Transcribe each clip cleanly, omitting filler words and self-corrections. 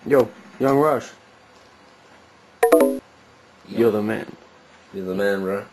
Yo, Yahng Raj. You're the man. You're the man, bro.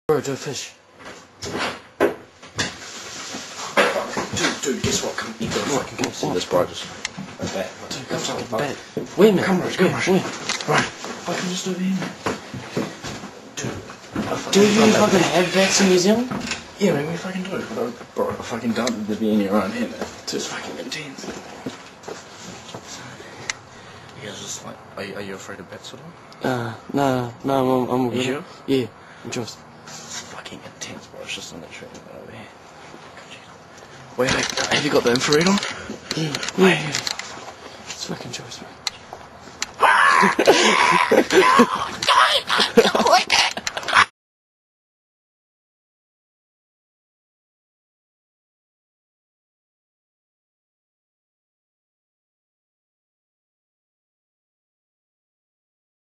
Bro, do a fish. Dude, guess what? Come, you gotta fucking come see this, bro. Just right back. Dude, come fucking back. Wait a minute. Come, Raj, come, Raj. Wait. Right. Fucking just over here. Do you fucking have bats in New Zealand? Yeah, man, we fucking do. Bro, I fucking dumped the beanie around here, man. It's just fucking intense. You guys just like, are you afraid of bats at all? No, I'm You sure? Yeah, I'm just. It's fucking intense, bro. It's just on the tree right over here. Wait, have you got the infrared on? Yeah. It's fucking choice, man.